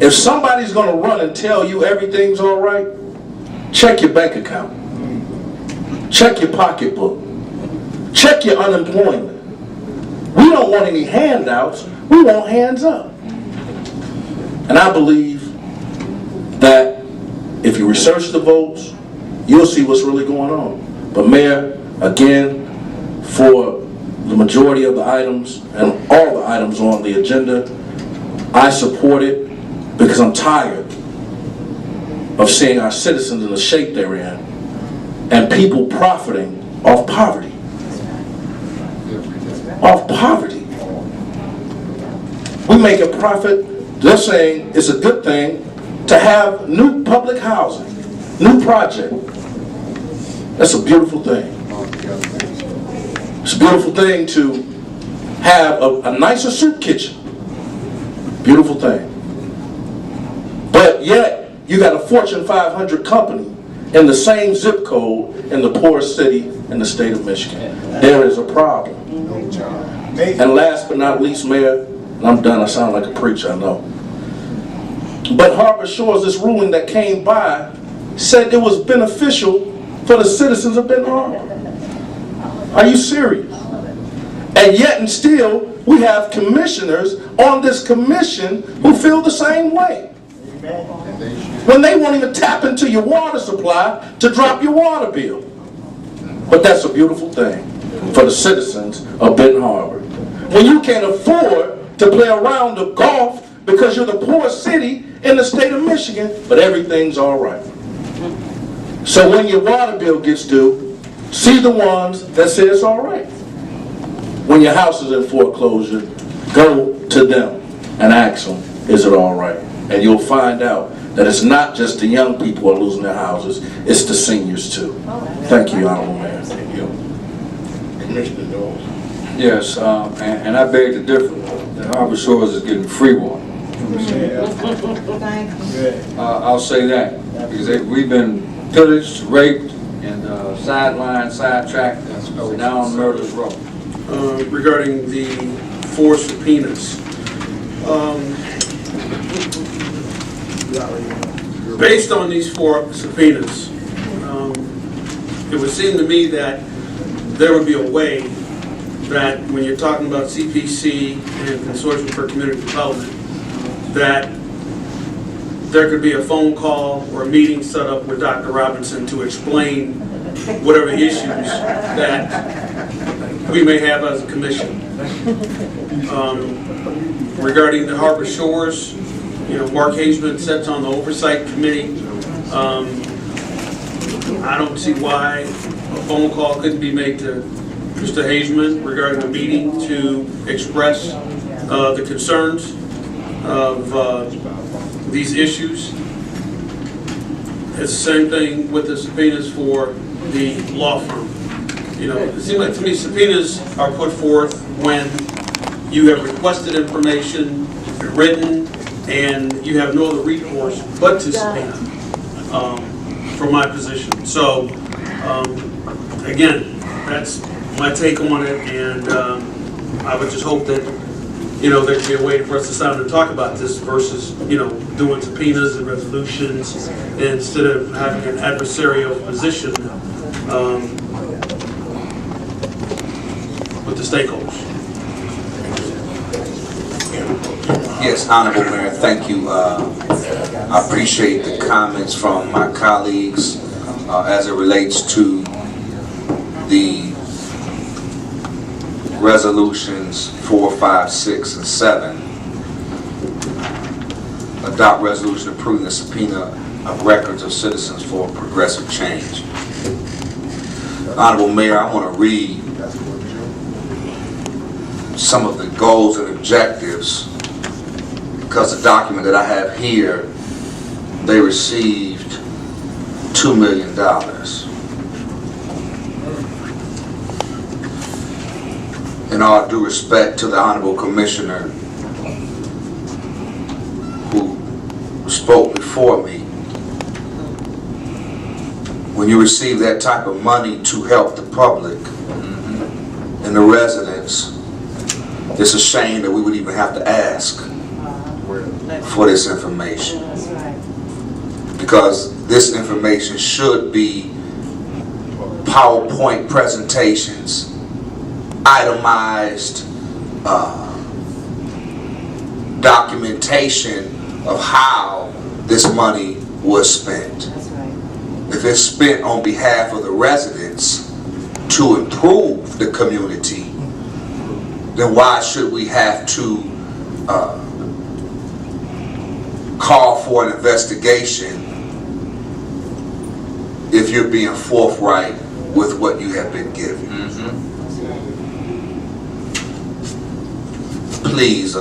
If somebody's going to run and tell you everything's all right, check your bank account. Check your pocketbook. Check your unemployment. We don't want any handouts. We want hands up. And I believe that if you research the votes, you'll see what's really going on. But Mayor, again, for the majority of the items and all the items on the agenda, I support it because I'm tired of seeing our citizens in the shape they're in and people profiting off poverty. Off poverty. We make a profit. They're saying it's a good thing to have new public housing, new project. That's a beautiful thing. It's a beautiful thing to have a nicer soup kitchen. Beautiful thing. But yet, you got a Fortune 500 company in the same zip code in the poorest city in the state of Michigan. There is a problem. And last but not least, Mayor, and I'm done, I sound like a preacher, I know. But Harbor Shores, this ruling that came by, said it was beneficial for the citizens of Benton Harbor. Are you serious? And yet and still, we have commissioners on this commission who feel the same way. When they won't even tap into your water supply to drop your water bill. But that's a beautiful thing for the citizens of Benton Harbor. When you can't afford to play a round of golf because you're the poorest city in the state of Michigan, but everything's all right. So when your water bill gets due, see the ones that say it's all right. When your house is in foreclosure, go to them and ask them, is it all right? And you'll find out that it's not just the young people who are losing their houses, it's the seniors too. Thank you, Honorable Mayor. Thank you. Commissioner Dawes. Yes, and I beg to differ that Harbor Shores is getting free water. I'll say that because we've been pillaged, raped, and sidelined, sidetracked down Murder's Row. Regarding the 4 subpoenas, based on these 4 subpoenas, it would seem to me that there would be a way that when you're talking about CPC and Consortium for Community Development, that there could be a phone call or a meeting set up with Dr. Robinson to explain whatever issues that we may have as a commission. Regarding the Harbor Shores, Mark Hageman sits on the oversight committee. I don't see why a phone call couldn't be made to Mr. Hageman regarding a meeting to express the concerns of these issues. It's the same thing with the subpoenas for the law firm. It seems like to me subpoenas are put forth when you have requested information, written, and you have no other recourse but to subpoena, from my position. So, again, that's my take on it, and I would just hope that, there could be a way for us to sit down and talk about this versus, doing subpoenas and resolutions instead of having an adversarial position with the stakeholders. Yes, Honorable Mayor, thank you. I appreciate the comments from my colleagues as it relates to the resolutions 4, 5, 6, and 7. Adopt resolution approving the subpoena of records of citizens for progressive change. Honorable Mayor, I want to read some of the goals and objectives because the document that I have here, they received $2 million. In all due respect to the Honorable Commissioner who spoke before me, when you receive that type of money to help the public and the residents, it's a shame that we would even have to ask for this information. Because this information should be PowerPoint presentations, itemized documentation of how this money was spent. If it's spent on behalf of the residents to improve the community, then why should we have to call for an investigation if you're being forthright with what you have been given? Please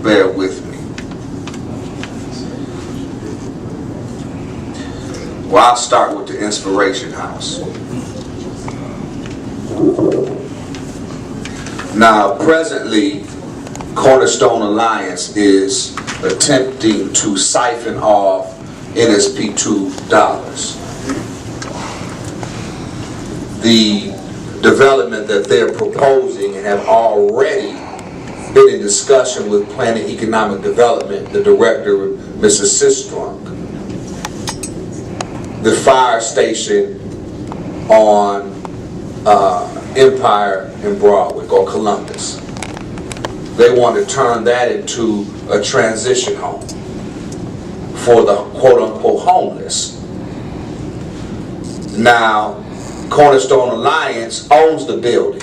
bear with me. Well, I'll start with the Inspiration House. Now, presently, Cornerstone Alliance is attempting to siphon off NSP2 dollars. The development that they're proposing and have already been in discussion with Planning Economic Development, the director, Mrs. Sistrunk, the fire station on Empire and Broadway, or Columbus. They want to turn that into a transition home for the quote-unquote homeless. Now, Cornerstone Alliance owns the building.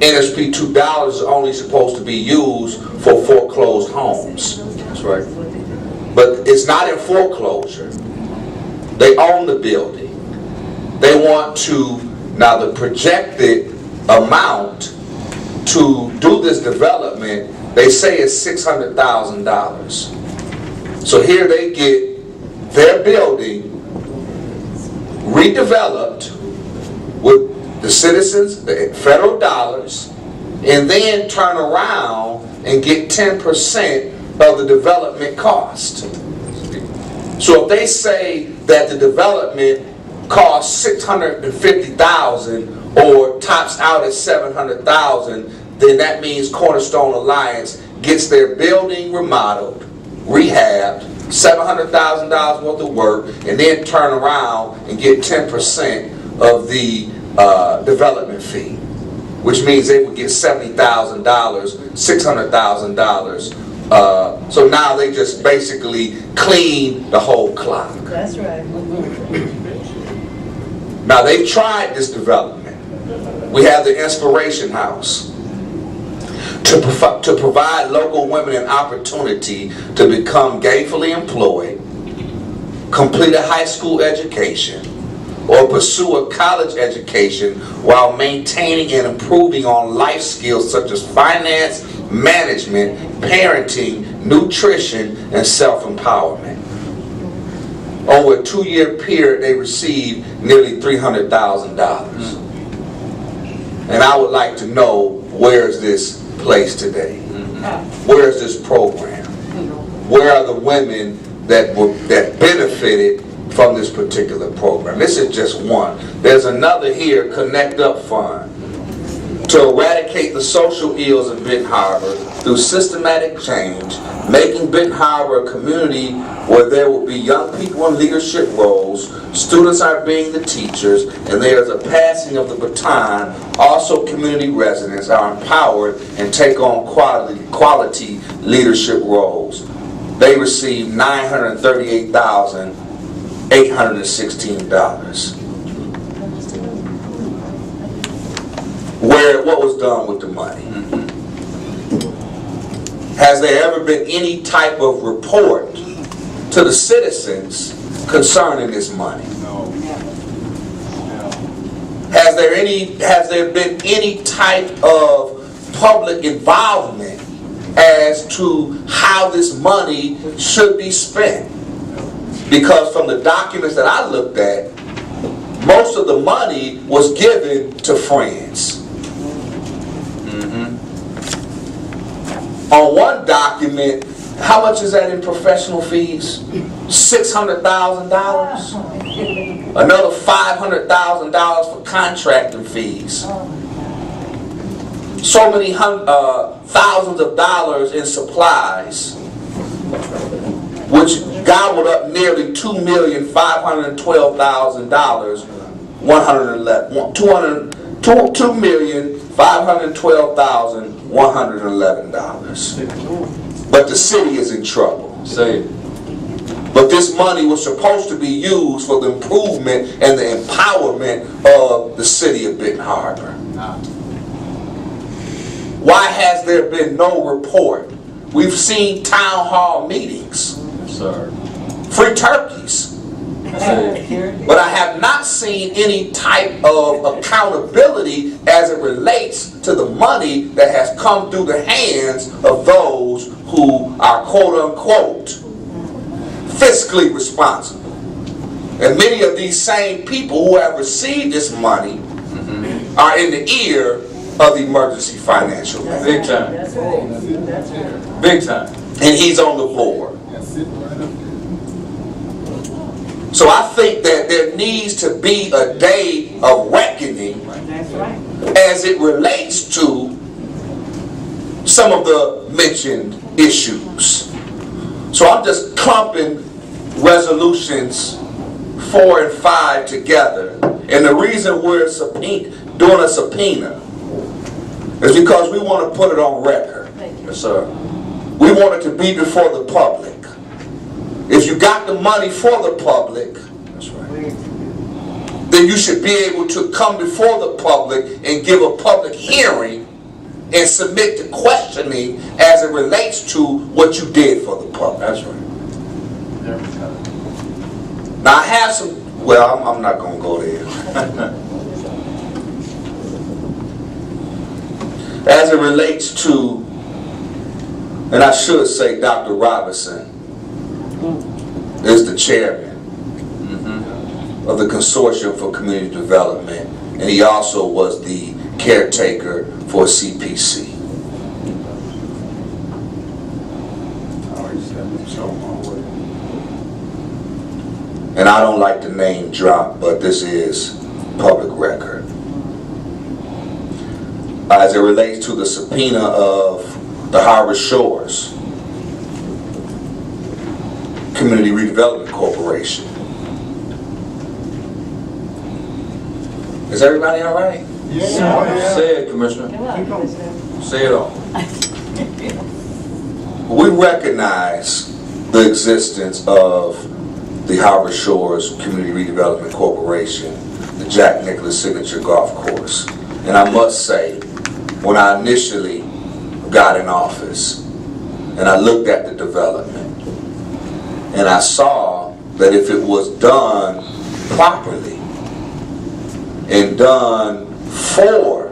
NSP2 dollars is only supposed to be used for foreclosed homes. That's right. But it's not in foreclosure. They own the building. They want to, now the projected amount to do this development, they say is $600,000. So here they get their building redeveloped with the citizens, the federal dollars, and then turn around and get 10% of the development cost. So if they say that the development costs $650,000 or tops out at $700,000, then that means Cornerstone Alliance gets their building remodeled, rehabbed, $700,000 worth of work, and then turn around and get 10% of the development fee, which means they would get $70,000, $600,000. So now they just basically clean the whole clock. That's right. Now they've tried this development. We have the Inspiration House to provide local women an opportunity to become gainfully employed, complete a high school education, or pursue a college education while maintaining and improving on life skills such as finance, management, parenting, nutrition, and self-empowerment. Over a 2-year period, they received nearly $300,000. And I would like to know, where is this place today? Where is this program? Where are the women that benefited from this particular program? This is just one. There's another here, Connect Up Fund, to eradicate the social ills of Benton Harbor through systematic change, making Benton Harbor a community where there will be young people in leadership roles, students are being the teachers, and there is a passing of the baton. Also, community residents are empowered and take on quality leadership roles. They received $938,816. What was done with the money? Has there ever been any type of report to the citizens concerning this money? No. Has there been any type of public involvement as to how this money should be spent? Because from the documents that I looked at, most of the money was given to friends. On one document, how much is that in professional fees? $600,000. Another $500,000 for contracting fees. so many thousands of dollars in supplies, which gobbled up nearly $2,512,111. $2,512,111. But the city is in trouble. Say it. But this money was supposed to be used for the improvement and the empowerment of the city of Benton Harbor. Why has there been no report? We've seen town hall meetings, Yes, sir. free turkeys, Say it. but I have not seen any type of accountability as it relates to the money that has come through the hands of those who are quote unquote fiscally responsible. And many of these same people who have received this money are in the ear of the emergency financial aid. Big time. Big time. And he's on the board. So I think that there needs to be a day of reckoning as it relates to some of the mentioned issues. So I'm just clumping resolutions 4 and 5 together. And the reason we're doing a subpoena is because we want to put it on record. Yes, sir. We want it to be before the public. If you got the money for the public, That's right. then you should be able to come before the public and give a public hearing and submit the questioning as it relates to what you did for the public. That's right. Now I have some, well, I'm not going to go there. As it relates to, and I should say Dr. Robinson is the chairman of the Consortium for Community Development, and he also was the caretaker for CPC. And I don't like to name drop, but this is public record. As it relates to the subpoena of the Harbor Shores Community Redevelopment Corporation. Is everybody all right? Say it, Commissioner. Say it all. We recognize the existence of the Harbor Shores Community Redevelopment Corporation, the Jack Nicklaus Signature Golf Course. And I must say, when I initially got in office and I looked at the development and I saw that if it was done properly and done for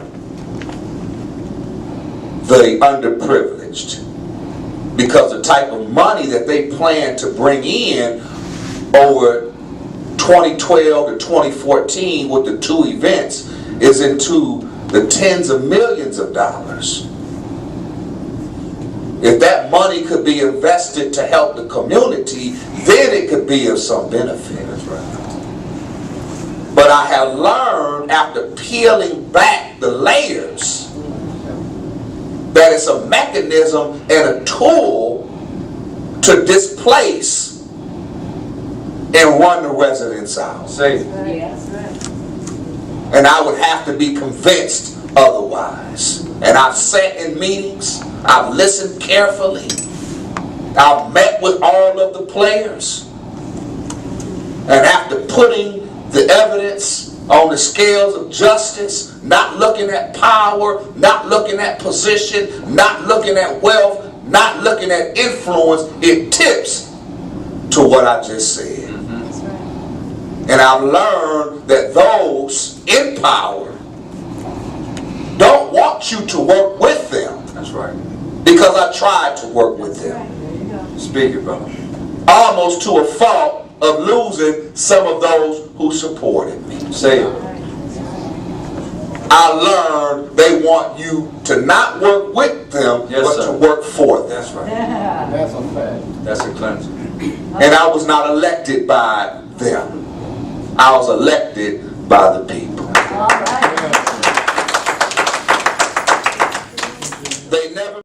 the underprivileged, because the type of money that they plan to bring in over 2012 to 2014 with the two events is into the tens of millions of dollars. If that money could be invested to help the community, then it could be of some benefit. That's right. But I have learned after peeling back the layers that it's a mechanism and a tool to displace and run the residents out. Say it. And I would have to be convinced otherwise. And I've sat in meetings, I've listened carefully, I've met with all of the players, and after putting the evidence on the scales of justice, not looking at power, not looking at position, not looking at wealth, not looking at influence, it tips to what I just said. And I've learned that those in power don't want you to work with them. That's right. Because I tried to work with them. Speak it, brother. Almost to a fault of losing some of those who supported me. Say it. I learned they want you to not work with them, Yes, but sir. to work for them. That's right. That's a cleanser. And I was not elected by them. I was elected by the people. They never